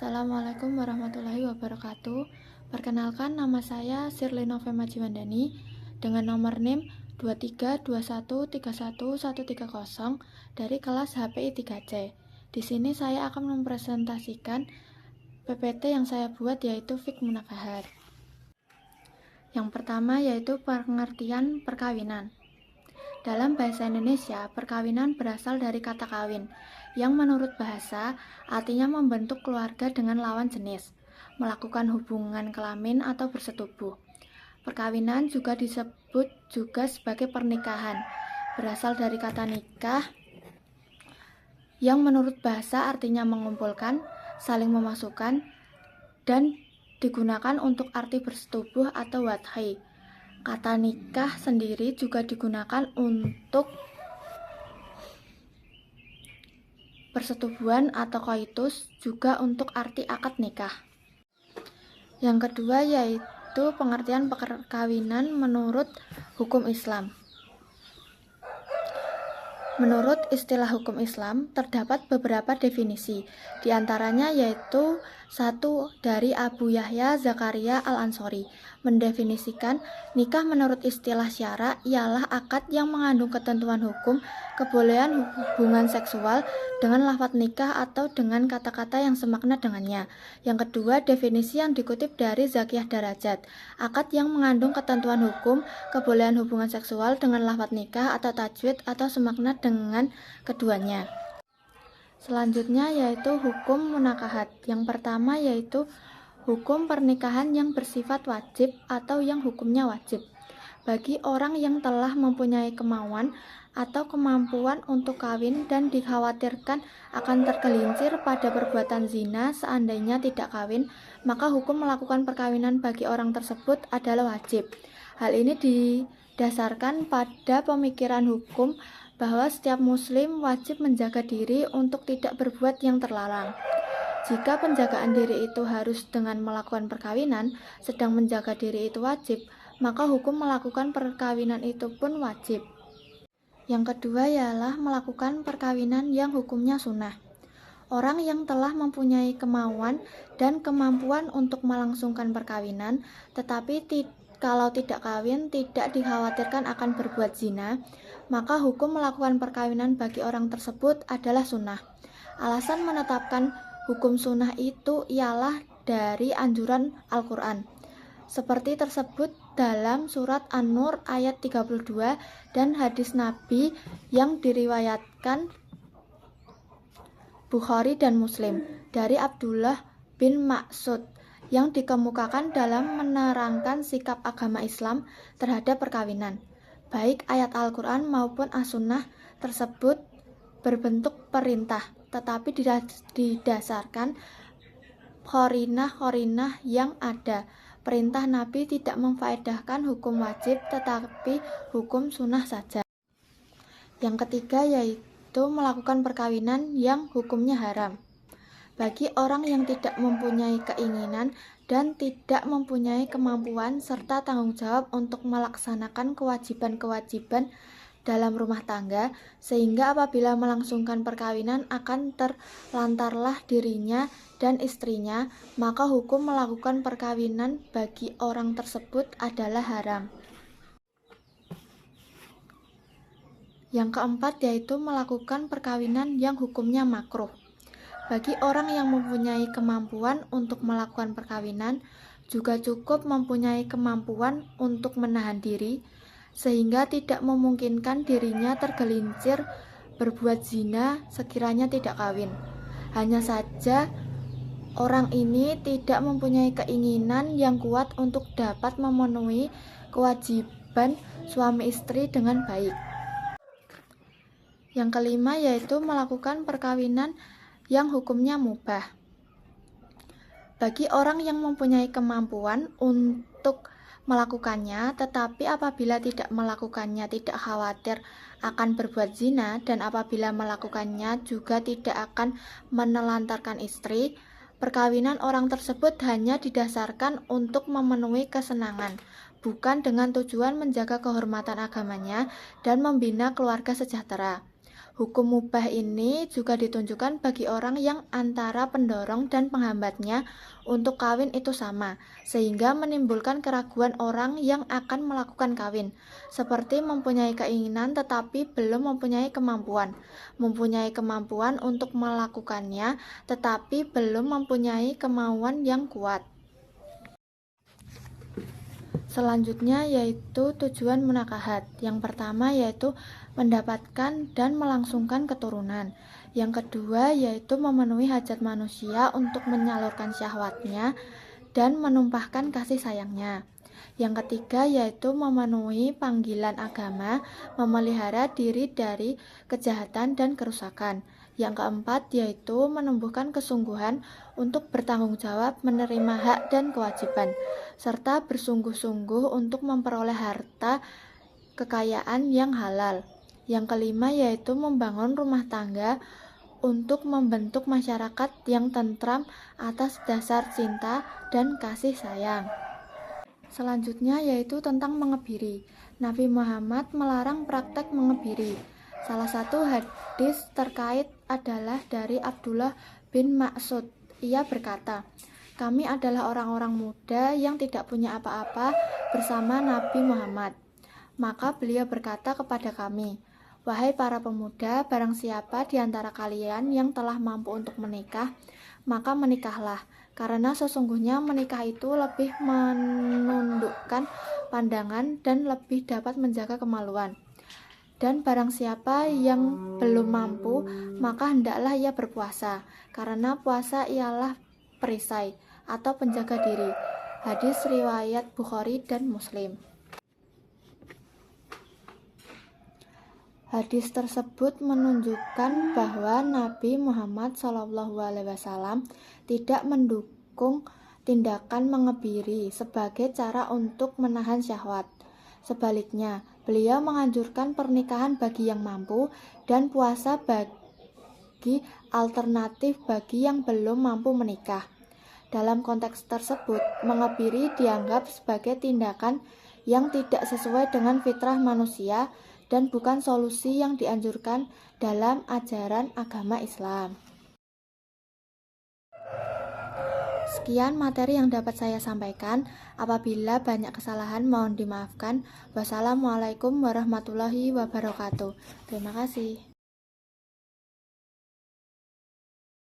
Assalamualaikum warahmatullahi wabarakatuh. Perkenalkan, nama saya Sirly Novema Jiwandani dengan nomor NIM 23213130130 dari kelas HPI 3C. Di sini saya akan mempresentasikan PPT yang saya buat, yaitu Fiqh Munakahat. Yang pertama yaitu pengertian perkawinan. Dalam bahasa Indonesia, perkawinan berasal dari kata kawin, yang menurut bahasa artinya membentuk keluarga dengan lawan jenis, melakukan hubungan kelamin atau bersetubuh. Perkawinan juga disebut juga sebagai pernikahan, berasal dari kata nikah, yang menurut bahasa artinya mengumpulkan, saling memasukkan, dan digunakan untuk arti bersetubuh atau wad'i. Kata nikah sendiri juga digunakan untuk persetubuhan atau koitus, juga untuk arti akad nikah. Yang kedua yaitu pengertian perkawinan menurut hukum Islam. Menurut istilah hukum Islam, terdapat beberapa definisi, di antaranya yaitu satu dari Abu Yahya Zakaria Al-Ansori, mendefinisikan nikah menurut istilah syara ialah akad yang mengandung ketentuan hukum, kebolehan hubungan seksual dengan lafaz nikah atau dengan kata-kata yang semakna dengannya. Yang kedua, definisi yang dikutip dari Zakiyah Darajat, akad yang mengandung ketentuan hukum, kebolehan hubungan seksual dengan lafaz nikah atau tajwid atau semakna dengan keduanya. Selanjutnya yaitu hukum munakahat. Yang pertama yaitu hukum pernikahan yang bersifat wajib atau yang hukumnya wajib bagi orang yang telah mempunyai kemauan atau kemampuan untuk kawin dan dikhawatirkan akan tergelincir pada perbuatan zina. Seandainya tidak kawin, maka hukum melakukan perkawinan bagi orang tersebut adalah wajib. Hal ini didasarkan pada pemikiran hukum bahwa setiap muslim wajib menjaga diri untuk tidak berbuat yang terlarang. Jika penjagaan diri itu harus dengan melakukan perkawinan, sedang menjaga diri itu wajib, maka hukum melakukan perkawinan itu pun wajib. Yang kedua ialah melakukan perkawinan yang hukumnya sunnah. Orang yang telah mempunyai kemauan dan kemampuan untuk melangsungkan perkawinan, tetapi kalau tidak kawin, tidak dikhawatirkan akan berbuat zina, maka hukum melakukan perkawinan bagi orang tersebut adalah sunnah. Alasan menetapkan hukum sunnah itu ialah dari anjuran Al-Quran, seperti tersebut dalam surat An-Nur ayat 32 dan hadis Nabi yang diriwayatkan Bukhari dan Muslim dari Abdullah bin Mas'ud yang dikemukakan dalam menerangkan sikap agama Islam terhadap perkawinan. Baik ayat Al-Quran maupun As-Sunnah tersebut berbentuk perintah, tetapi didasarkan khorinah yang ada. Perintah Nabi tidak memfaedahkan hukum wajib, tetapi hukum sunnah saja. Yang ketiga yaitu melakukan perkawinan yang hukumnya haram. Bagi orang yang tidak mempunyai keinginan dan tidak mempunyai kemampuan serta tanggung jawab untuk melaksanakan kewajiban-kewajiban dalam rumah tangga, sehingga apabila melangsungkan perkawinan akan terlantarlah dirinya dan istrinya, maka hukum melakukan perkawinan bagi orang tersebut adalah haram. Yang keempat yaitu melakukan perkawinan yang hukumnya makruh. Bagi orang yang mempunyai kemampuan untuk melakukan perkawinan, juga cukup mempunyai kemampuan untuk menahan diri, sehingga tidak memungkinkan dirinya tergelincir berbuat zina sekiranya tidak kawin. Hanya saja orang ini tidak mempunyai keinginan yang kuat untuk dapat memenuhi kewajiban suami istri dengan baik. Yang kelima yaitu melakukan perkawinan yang hukumnya mubah. Bagi orang yang mempunyai kemampuan untuk melakukannya, tetapi apabila tidak melakukannya tidak khawatir akan berbuat zina, dan apabila melakukannya juga tidak akan menelantarkan istri, perkawinan orang tersebut hanya didasarkan untuk memenuhi kesenangan, bukan dengan tujuan menjaga kehormatan agamanya dan membina keluarga sejahtera. Hukum mubah ini juga ditunjukkan bagi orang yang antara pendorong dan penghambatnya untuk kawin itu sama, sehingga menimbulkan keraguan orang yang akan melakukan kawin, seperti mempunyai keinginan tetapi belum mempunyai kemampuan untuk melakukannya, tetapi belum mempunyai kemauan yang kuat. Selanjutnya yaitu tujuan munakahat. Yang pertama yaitu mendapatkan dan melangsungkan keturunan. Yang kedua yaitu memenuhi hajat manusia untuk menyalurkan syahwatnya dan menumpahkan kasih sayangnya. Yang ketiga yaitu memenuhi panggilan agama, memelihara diri dari kejahatan dan kerusakan. Yang keempat yaitu menumbuhkan kesungguhan untuk bertanggung jawab menerima hak dan kewajiban, serta bersungguh-sungguh untuk memperoleh harta kekayaan yang halal. Yang kelima yaitu membangun rumah tangga untuk membentuk masyarakat yang tentram atas dasar cinta dan kasih sayang. Selanjutnya yaitu tentang mengebiri. Nabi Muhammad melarang praktek mengebiri. Salah satu hadis terkait adalah dari Abdullah bin Mas'ud. Ia berkata, "Kami adalah orang-orang muda yang tidak punya apa-apa bersama Nabi Muhammad." Maka beliau berkata kepada kami, "Wahai para pemuda, barang siapa di antara kalian yang telah mampu untuk menikah, maka menikahlah, karena sesungguhnya menikah itu lebih menundukkan pandangan dan lebih dapat menjaga kemaluan. Dan barang siapa yang belum mampu, maka hendaklah ia berpuasa, karena puasa ialah perisai atau penjaga diri." Hadis riwayat Bukhari dan Muslim. Hadis tersebut menunjukkan bahwa Nabi Muhammad SAW tidak mendukung tindakan mengebiri sebagai cara untuk menahan syahwat. Sebaliknya, beliau menganjurkan pernikahan bagi yang mampu dan puasa bagi alternatif bagi yang belum mampu menikah. Dalam konteks tersebut, mengebiri dianggap sebagai tindakan yang tidak sesuai dengan fitrah manusia dan bukan solusi yang dianjurkan dalam ajaran agama Islam. Sekian materi yang dapat saya sampaikan. Apabila banyak kesalahan mohon dimaafkan. Wassalamualaikum warahmatullahi wabarakatuh. Terima kasih.